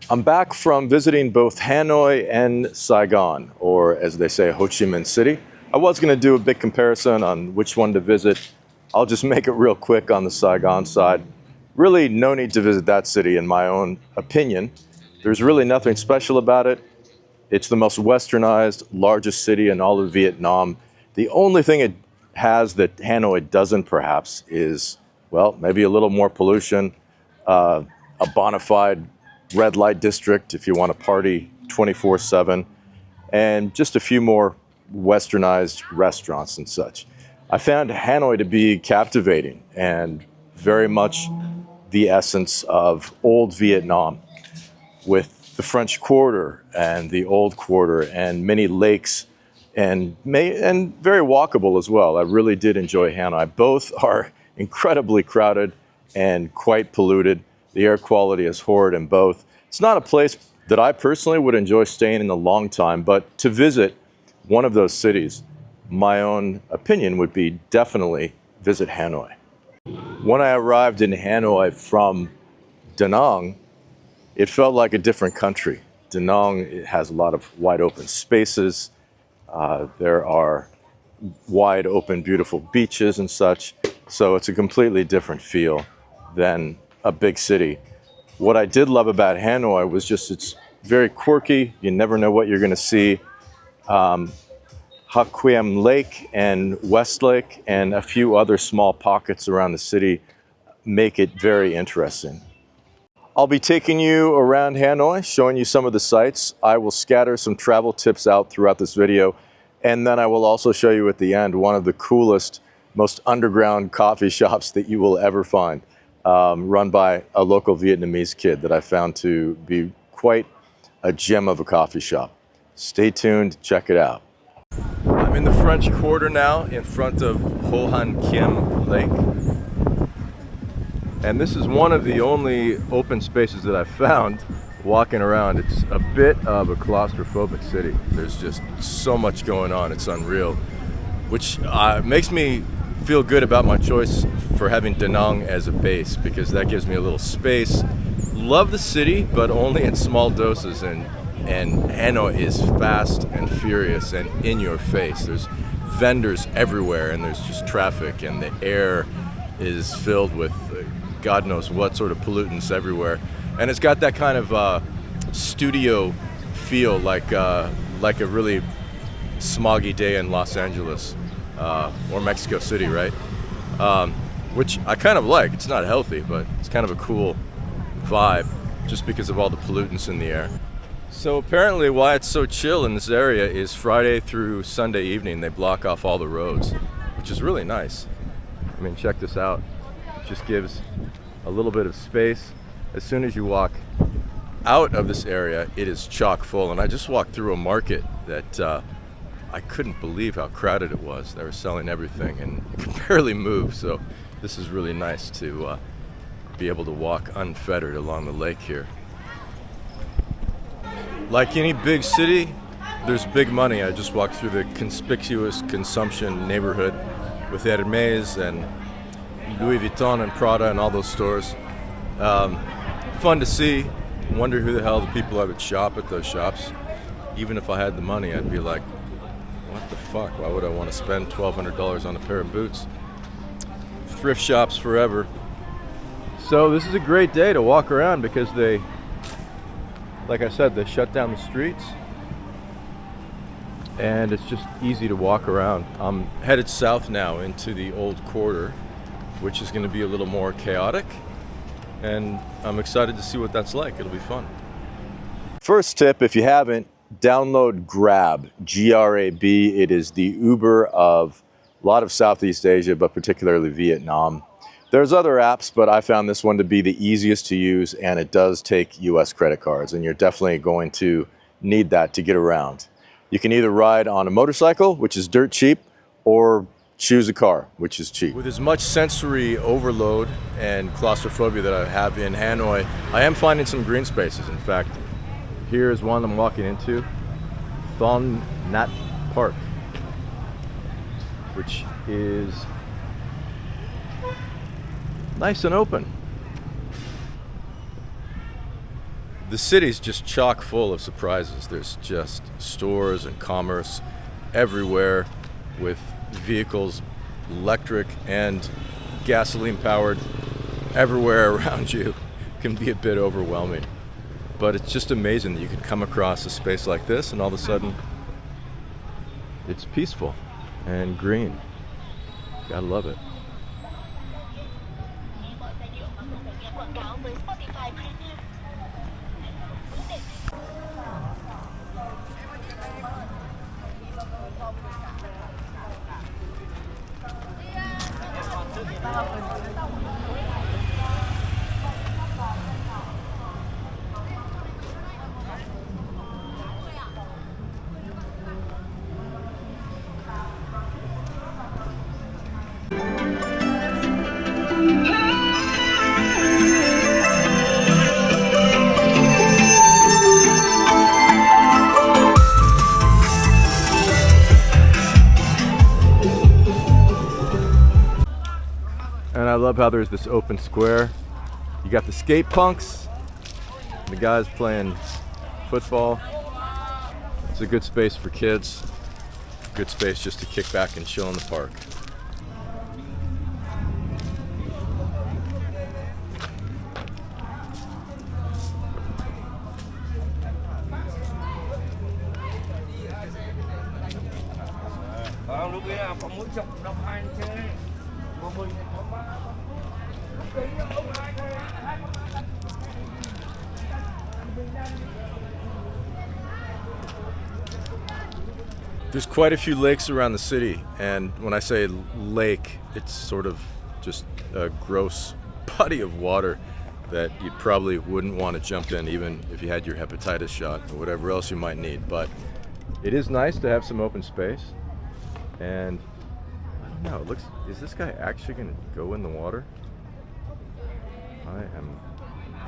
I'm back from visiting both Hanoi and Saigon, or as they say, Ho Chi Minh City. I was going to do a big comparison on which one to visit. I'll just make it real quick on the Saigon side. Really no need to visit that city in my own opinion. There's really nothing special about it. It's the most westernized, largest city in all of Vietnam. The only thing it has that Hanoi doesn't perhaps is, well, maybe a little more pollution, a bona fide red light district if you want to party 24/7, and just a few more westernized restaurants and such. I found Hanoi to be captivating and very much the essence of old Vietnam, with the French Quarter and the Old Quarter and many lakes, and very walkable as well. I really did enjoy Hanoi. Both are incredibly crowded and quite polluted. The air quality is horrid in both. It's not a place that I personally would enjoy staying in a long time, but to visit one of those cities, my own opinion would be definitely visit Hanoi. When I arrived in Hanoi from Da Nang, it felt like a different country. Da Nang, it has a lot of wide open spaces. There are wide open, beautiful beaches and such. So it's a completely different feel than a big city. What I did love about Hanoi was just it's very quirky. You never know what you're going to see. Ha Quiem Lake and West Lake and a few other small pockets around the city make it very interesting. I'll be taking you around Hanoi, showing you some of the sights. I will scatter some travel tips out throughout this video, and then I will also show you at the end one of the coolest, most underground coffee shops that you will ever find, run by a local Vietnamese kid that I found to be quite a gem of a coffee shop. Stay tuned, check it out. I'm in the French Quarter now, in front of Ho Han Kiem Lake. And this is one of the only open spaces that I've found walking around. It's a bit of a claustrophobic city. There's just so much going on, it's unreal. Which makes me feel good about my choice for having Da Nang as a base, because that gives me a little space. Love the city, but only in small doses, and Hanoi is fast and furious and in your face. There's vendors everywhere, and there's just traffic, and the air is filled with God knows what sort of pollutants everywhere. And it's got that kind of studio feel, like a really smoggy day in Los Angeles or Mexico City, right? Which I kind of like. It's not healthy, but it's kind of a cool vibe just because of all the pollutants in the air. So apparently why it's so chill in this area is Friday through Sunday evening they block off all the roads, which is really nice. I mean, check this out. It just gives a little bit of space. As soon as you walk out of this area, it is chock full. And I just walked through a market that I couldn't believe how crowded it was. They were selling everything and you could barely move. So this is really nice to be able to walk unfettered along the lake here. Like any big city, there's big money. I just walked through the conspicuous consumption neighborhood with Hermes and Louis Vuitton and Prada and all those stores. Fun to see. Wonder who the hell the people are that shop at those shops. Even if I had the money, I'd be like, what the fuck? Why would I want to spend $1,200 on a pair of boots? Thrift shops forever. So this is a great day to walk around because they, like I said, they shut down the streets and it's just easy to walk around. I'm headed south now into the Old Quarter, which is going to be a little more chaotic, and I'm excited to see what that's like. It'll be fun. First tip, if you haven't, download Grab, G-R-A-B. It is the Uber of a lot of Southeast Asia, but particularly Vietnam. There's other apps, but I found this one to be the easiest to use, and it does take US credit cards, and you're definitely going to need that to get around. You can either ride on a motorcycle, which is dirt cheap, or choose a car, which is cheap. With as much sensory overload and claustrophobia that I have in Hanoi, I am finding some green spaces. In fact, here is one I'm walking into, Thon Nhat Park, which is nice and open. The city's just chock full of surprises. There's just stores and commerce everywhere with vehicles, electric and gasoline powered, everywhere around you. Can be a bit overwhelming. But it's just amazing that you can come across a space like this and all of a sudden it's peaceful and green. Gotta love it. And I love how there's this open square. You got the skate punks, the guys playing football. It's a good space for kids. Good space just to kick back and chill in the park. There's quite a few lakes around the city, and when I say lake, it's sort of just a gross body of water that you probably wouldn't want to jump in even if you had your hepatitis shot or whatever else you might need. But it is nice to have some open space, and I don't know, it looks, is this guy actually going to go in the water? I am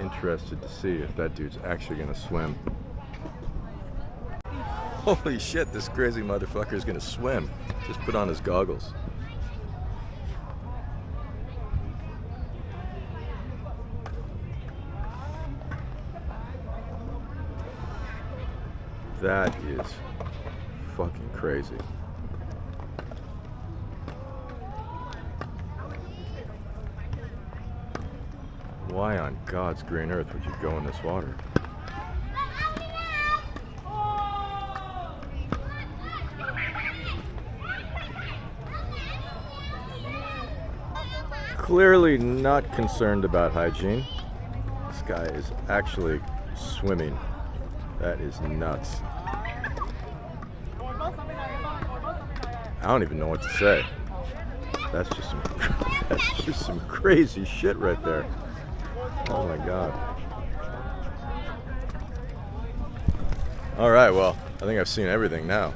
interested to see if that dude's actually going to swim. Holy shit, this crazy motherfucker is gonna swim. Just put on his goggles. That is fucking crazy. Why on God's green earth would you go in this water? Clearly not concerned about hygiene. This guy is actually swimming. That is nuts. I don't even know what to say. That's just some crazy shit right there. Oh my God. All right, well, I think I've seen everything now.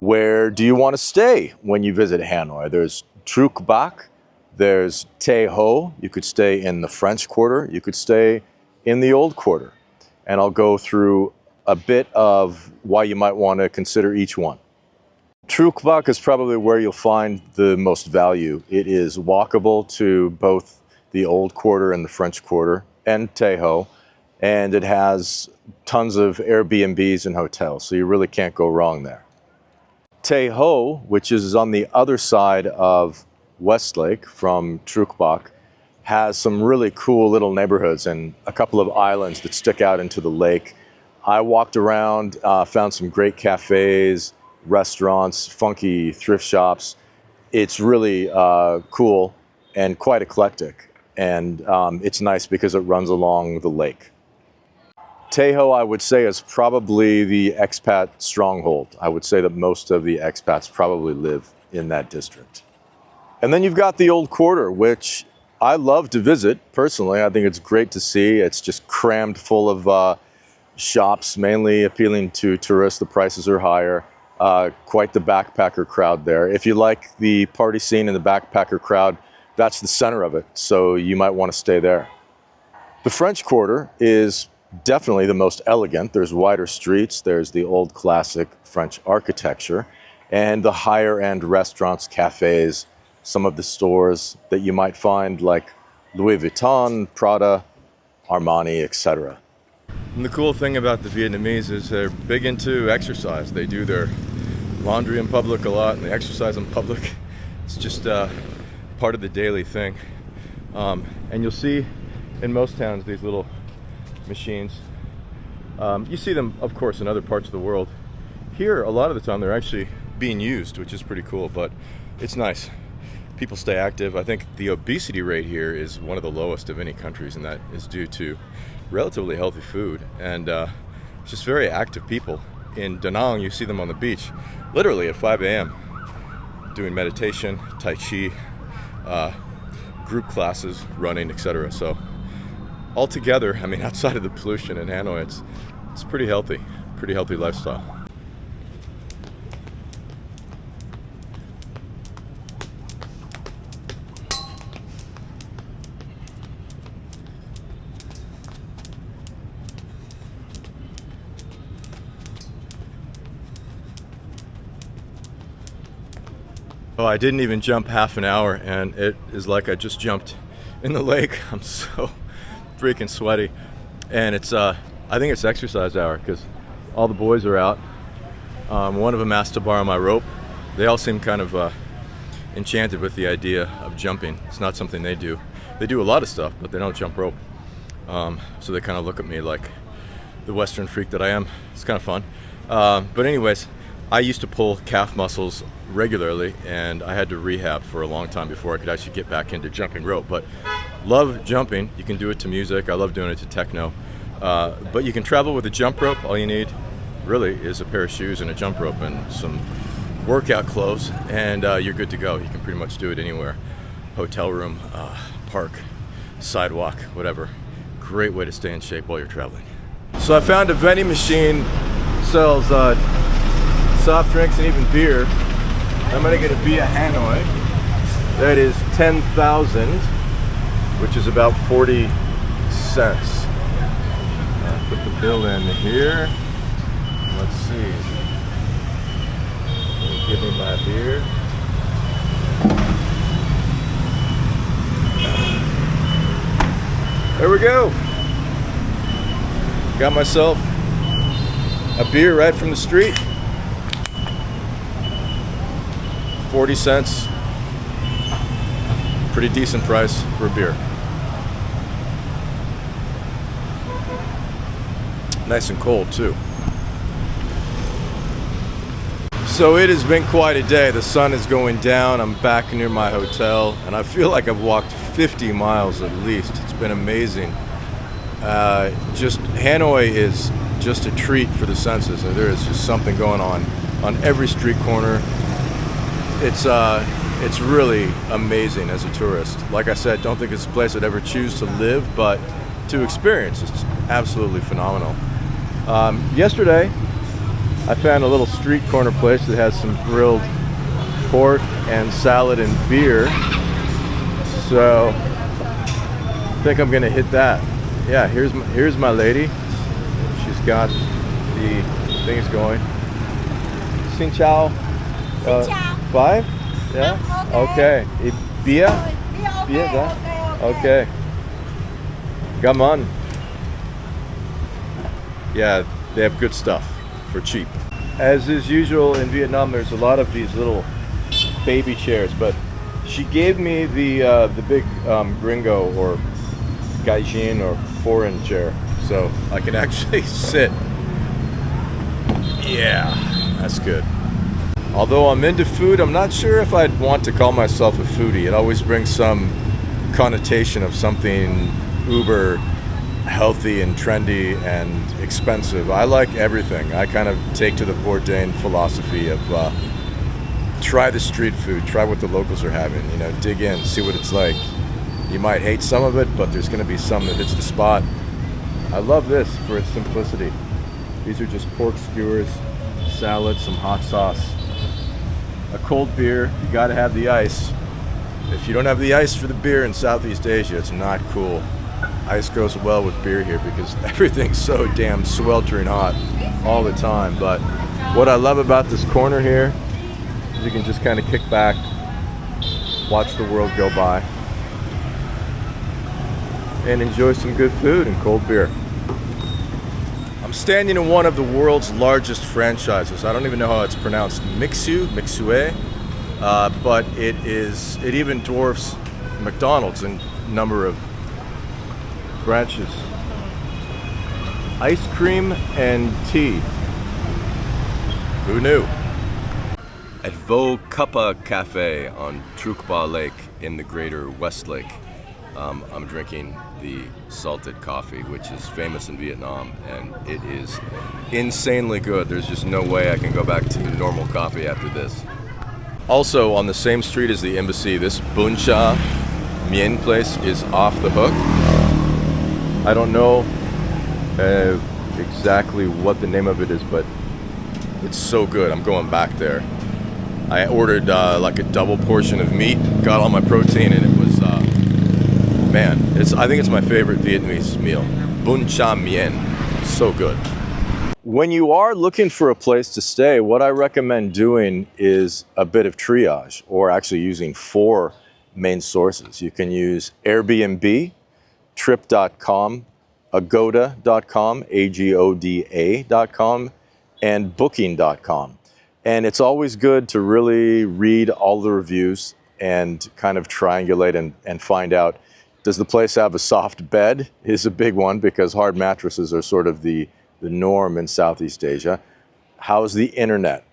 Where do you want to stay when you visit Hanoi? There's Tam Coc. There's Tay Ho. You could stay in the French Quarter. You could stay in the Old Quarter. And I'll go through a bit of why you might want to consider each one. Tam Coc is probably where you'll find the most value. It is walkable to both the Old Quarter and the French Quarter and Tay Ho. And it has tons of Airbnbs and hotels, so you really can't go wrong there. Tay Ho, which is on the other side of Westlake from Tam Coc, has some really cool little neighborhoods and a couple of islands that stick out into the lake. I walked around, found some great cafes, restaurants, funky thrift shops. It's really cool and quite eclectic, and it's nice because it runs along the lake. Tay Ho, I would say, is probably the expat stronghold. I would say that most of the expats probably live in that district. And then you've got the Old Quarter, which I love to visit personally. I think it's great to see. It's just crammed full of shops, mainly appealing to tourists. The prices are higher. Quite the backpacker crowd there. If you like the party scene and the backpacker crowd, that's the center of it. So you might want to stay there. The French Quarter is definitely the most elegant. There's wider streets. There's the old classic French architecture and the higher end restaurants, cafes, some of the stores that you might find like Louis Vuitton, Prada, Armani, etc. And the cool thing about the Vietnamese is they're big into exercise. They do their laundry in public a lot, and they exercise in public. It's just part of the daily thing. And you'll see in most towns these little machines. You see them, of course, in other parts of the world. Here, a lot of the time, they're actually being used, which is pretty cool, but it's nice. People stay active. I think the obesity rate here is one of the lowest of any countries, and that is due to relatively healthy food and just very active people. In Da Nang, you see them on the beach, literally at 5 a.m., doing meditation, Tai Chi, group classes, running, etc. So altogether, I mean, outside of the pollution in Hanoi, it's pretty healthy lifestyle. Oh, I didn't even jump half an hour, and it is like I just jumped in the lake. I'm so freaking sweaty, and it's I think it's exercise hour because all the boys are out. One of them asked to borrow my rope. They all seem kind of enchanted with the idea of jumping. It's not something they do. They do a lot of stuff, but they don't jump rope. So they kind of look at me like the Western freak that I am. It's kind of fun. But anyways, I used to pull calf muscles regularly, and I had to rehab for a long time before I could actually get back into jumping rope. But love jumping. You can do it to music. I love doing it to techno. But you can travel with a jump rope. All you need really is a pair of shoes and a jump rope and some workout clothes, and you're good to go. You can pretty much do it anywhere. Hotel room, park, sidewalk, whatever. Great way to stay in shape while you're traveling. So I found a vending machine sells soft drinks and even beer. I'm gonna get a beer Hanoi. That is 10,000, which is about 40 cents. Put the bill in here. Let's see. Give me my beer. There we go. Got myself a beer right from the street. 40 cents. Pretty decent price for a beer. Nice and cold too. So it has been quite a day. The sun is going down. I'm back near my hotel, and I feel like I've walked 50 miles at least. It's been amazing. Just Hanoi is just a treat for the senses. There is just something going on every street corner. It's really amazing as a tourist. Like I said, don't think it's a place I'd ever choose to live, but to experience, it's absolutely phenomenal. Yesterday, I found a little street corner place that has some grilled pork and salad and beer. So I think I'm gonna hit that. Yeah, here's my lady. She's got the things going. Xin chào. Xin chào. 5? Yeah? Okay. Beer? Beer, that? Okay. Come on. Yeah, they have good stuff for cheap. As is usual in Vietnam, there's a lot of these little baby chairs, but she gave me the big gringo or gaijin or foreign chair, so I can actually sit. Yeah, that's good. Although I'm into food, I'm not sure if I'd want to call myself a foodie. It always brings some connotation of something uber healthy and trendy and expensive. I like everything. I kind of take to the Bourdain philosophy of try the street food, try what the locals are having, dig in, see what it's like. You might hate some of it, but there's going to be some that hits the spot. I love this for its simplicity. These are just pork skewers, salad, some hot sauce, a cold beer. You got to have the ice. If you don't have the ice for the beer in Southeast Asia, it's not cool. Ice goes well with beer here because everything's so damn sweltering hot all the time. But what I love about this corner here is you can just kind of kick back, watch the world go by, and enjoy some good food and cold beer. I'm standing in one of the world's largest franchises. I don't even know how it's pronounced. Mixue, but it even dwarfs McDonald's in number of branches. Ice cream and tea. Who knew? At Vo Cuppa Cafe on Trukba Lake in the greater Westlake, I'm drinking the salted coffee, which is famous in Vietnam, and it is insanely good. There's just no way I can go back to normal coffee after this. Also, on the same street as the embassy, this Bun Cha Mien place is off the hook. I don't know exactly what the name of it is, but it's so good. I'm going back there. I ordered like a double portion of meat, got all my protein, and it was, I think it's my favorite Vietnamese meal. Bun Cha Mien. So good. When you are looking for a place to stay, what I recommend doing is a bit of triage, or actually using 4 main sources. You can use Airbnb, Trip.com, Agoda.com, Agoda.com, and Booking.com. And it's always good to really read all the reviews and kind of triangulate and find out, does the place have a soft bed? Is a big one, because hard mattresses are sort of the norm in Southeast Asia. How's the internet?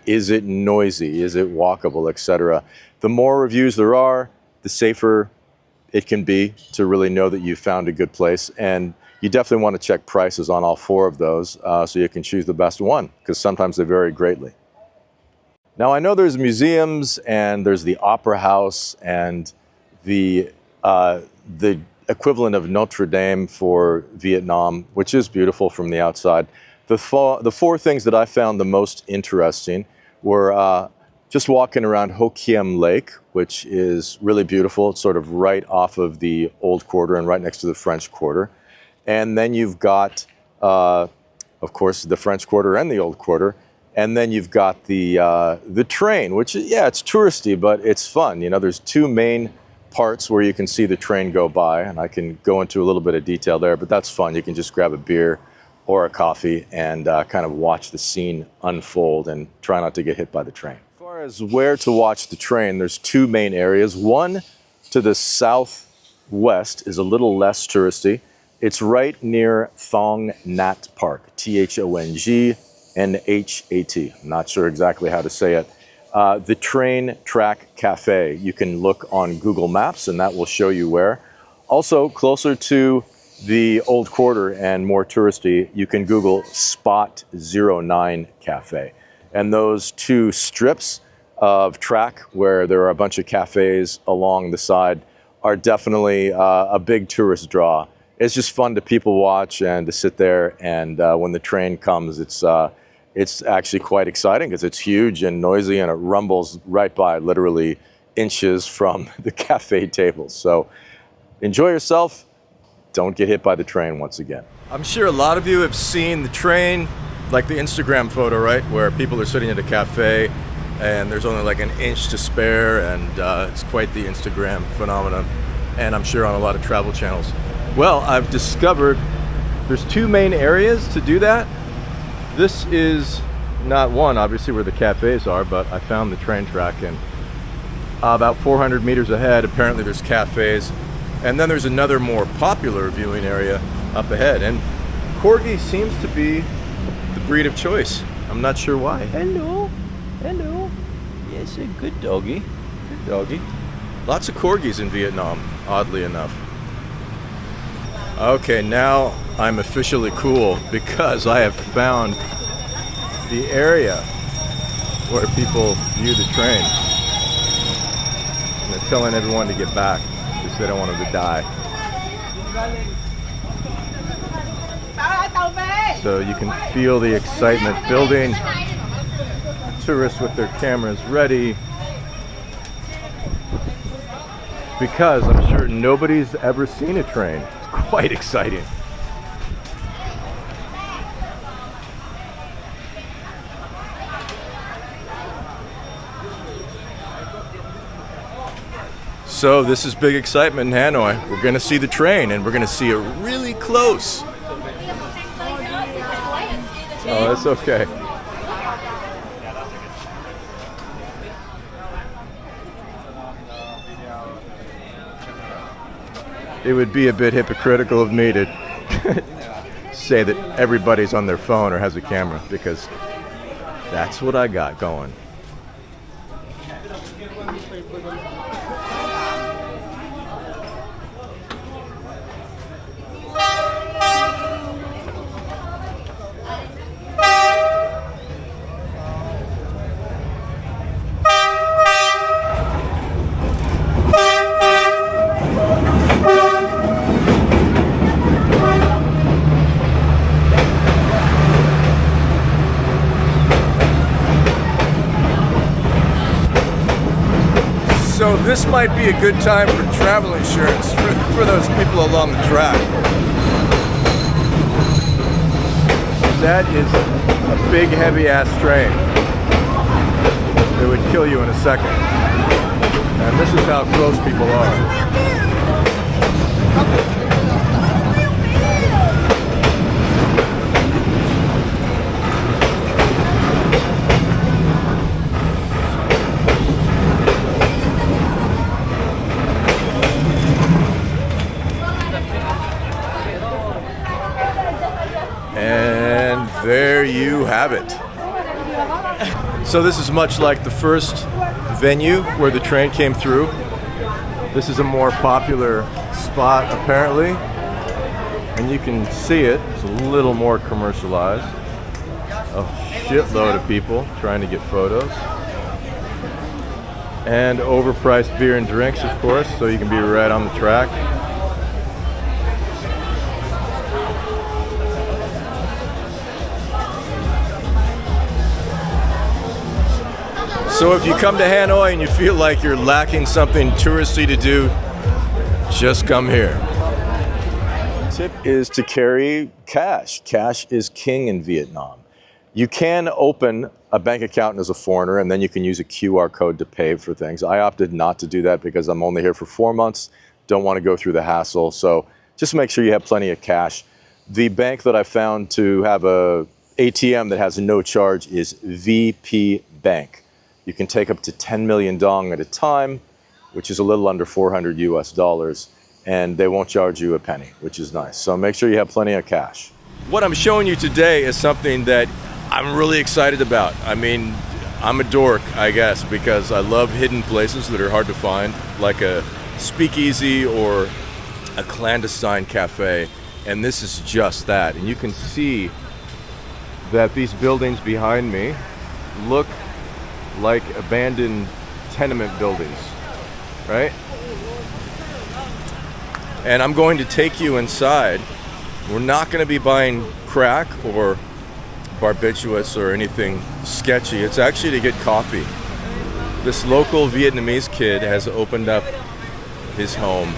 Is it noisy? Is it walkable, etc.? The more reviews there are, the safer it can be to really know that you've found a good place. And you definitely want to check prices on all 4 of those so you can choose the best one, because sometimes they vary greatly. Now, I know there's museums and there's the Opera House and the equivalent of Notre Dame for Vietnam, which is beautiful from the outside. The 4 things that I found the most interesting were just walking around Ho Kiem Lake, which is really beautiful. It's sort of right off of the Old Quarter and right next to the French Quarter. And then you've got, of course, the French Quarter and the Old Quarter. And then you've got the train, which, yeah, it's touristy, but it's fun. You know, there's 2 main parts where you can see the train go by, and I can go into a little bit of detail there, but that's fun. You can just grab a beer or a coffee and kind of watch the scene unfold and try not to get hit by the train. As far as where to watch the train, there's 2 main areas. One to the southwest is a little less touristy. It's right near Thong Nhat Park, Thongnhat. I'm not sure exactly how to say it. The Train Track Cafe. You can look on Google Maps and that will show you where. Also, closer to the Old Quarter and more touristy, you can Google Spot 09 Cafe. And those 2 strips of track where there are a bunch of cafes along the side are definitely a big tourist draw. It's just fun to people watch and to sit there, and when the train comes, it's actually quite exciting because it's huge and noisy and it rumbles right by, literally inches from the cafe tables. So enjoy yourself. Don't get hit by the train once again. I'm sure a lot of you have seen the train, like the Instagram photo, right? Where people are sitting at a cafe and there's only like an inch to spare, and it's quite the Instagram phenomenon. And I'm sure on a lot of travel channels. Well, I've discovered there's 2 main areas to do that. This is not one, obviously, where the cafes are, but I found the train track, and about 400 meters ahead, apparently there's cafes. And then there's another more popular viewing area up ahead. And Corgi seems to be the breed of choice. I'm not sure why. Hello. Hello. Yes, a good doggy. Good doggy. Lots of Corgis in Vietnam, oddly enough. Okay, now I'm officially cool because I have found the area where people view the train. And they're telling everyone to get back because they don't want them to die. So you can feel the excitement building. Tourists with their cameras ready. Because I'm sure nobody's ever seen a train. It's quite exciting. So this is big excitement in Hanoi. We're going to see the train, and we're going to see it really close. Oh, that's okay. It would be a bit hypocritical of me to say that everybody's on their phone or has a camera, because that's what I got going. So this might be a good time for travel insurance for those people along the track. That is a big, heavy-ass train. It would kill you in a second. And this is how close people are. And there you have it. So this is much like the first venue where the train came through. This is a more popular spot apparently, and you can see it. It's a little more commercialized. A shitload of people trying to get photos. And overpriced beer and drinks, of course, so you can be right on the track. So if you come to Hanoi and you feel like you're lacking something touristy to do, just come here. Tip is to carry cash. Cash is king in Vietnam. You can open a bank account as a foreigner, and then you can use a QR code to pay for things. I opted not to do that because I'm only here for 4 months. Don't want to go through the hassle. So just make sure you have plenty of cash. The bank that I found to have a ATM that has no charge is VP Bank. You can take up to 10 million dong at a time, which is a little under 400 US dollars, and they won't charge you a penny, which is nice. So make sure you have plenty of cash. What I'm showing you today is something that I'm really excited about. I mean, I'm a dork, I guess, because I love hidden places that are hard to find, like a speakeasy or a clandestine cafe, and this is just that. And you can see that these buildings behind me look like abandoned tenement buildings, right? And I'm going to take you inside. We're not going to be buying crack or barbiturates or anything sketchy. It's actually to get coffee. This local Vietnamese kid has opened up his home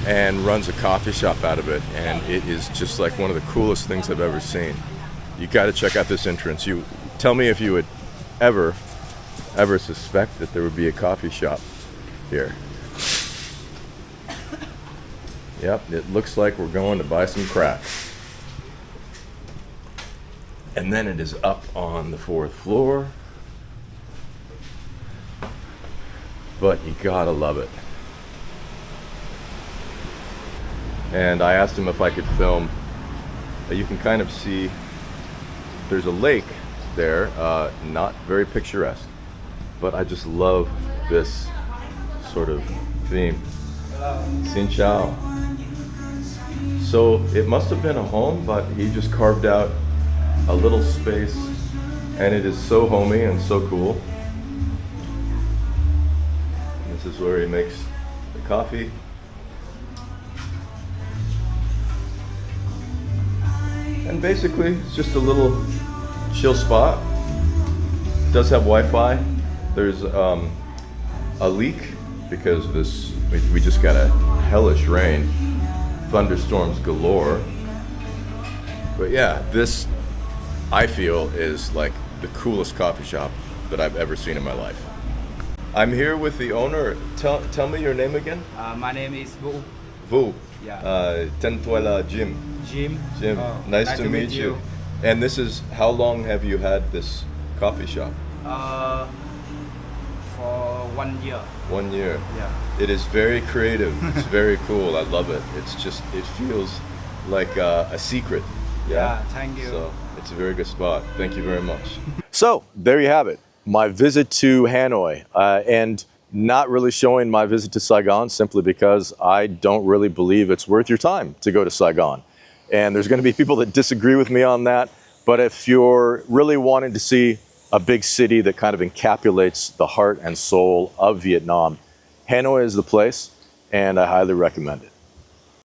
and runs a coffee shop out of it, and it is just like one of the coolest things I've ever seen. You got to check out this entrance. You tell me if you would ever suspect that there would be a coffee shop here. Yep, it looks like we're going to buy some crack. And then it is up on the 4th floor. But you gotta love it. And I asked him if I could film. You can kind of see there's a lake there, not very picturesque. But I just love this sort of theme. Xin chào. So it must have been a home, but he just carved out a little space, and it is so homey and so cool. This is where he makes the coffee. And basically, it's just a little chill spot. It does have Wi-Fi. There's a leak because of this. We just got a hellish rain, thunderstorms galore. But yeah, this I feel is like the coolest coffee shop that I've ever seen in my life. I'm here with the owner. Tell me your name again. My name is Vu. Vu. Yeah. Tên tôi là Jim. Jim. Jim. Oh, Nice to meet you. And this is, how long have you had this coffee shop? For 1 year. 1 year. Yeah. It is very creative. It's very cool. I love it. It's just, it feels like a secret. Yeah, thank you. So it's a very good spot. Thank you very much. So there you have it. My visit to Hanoi, and not really showing my visit to Saigon simply because I don't really believe it's worth your time to go to Saigon. And there's going to be people that disagree with me on that. But if you're really wanting to see a big city that kind of encapsulates the heart and soul of Vietnam, Hanoi is the place, and I highly recommend it.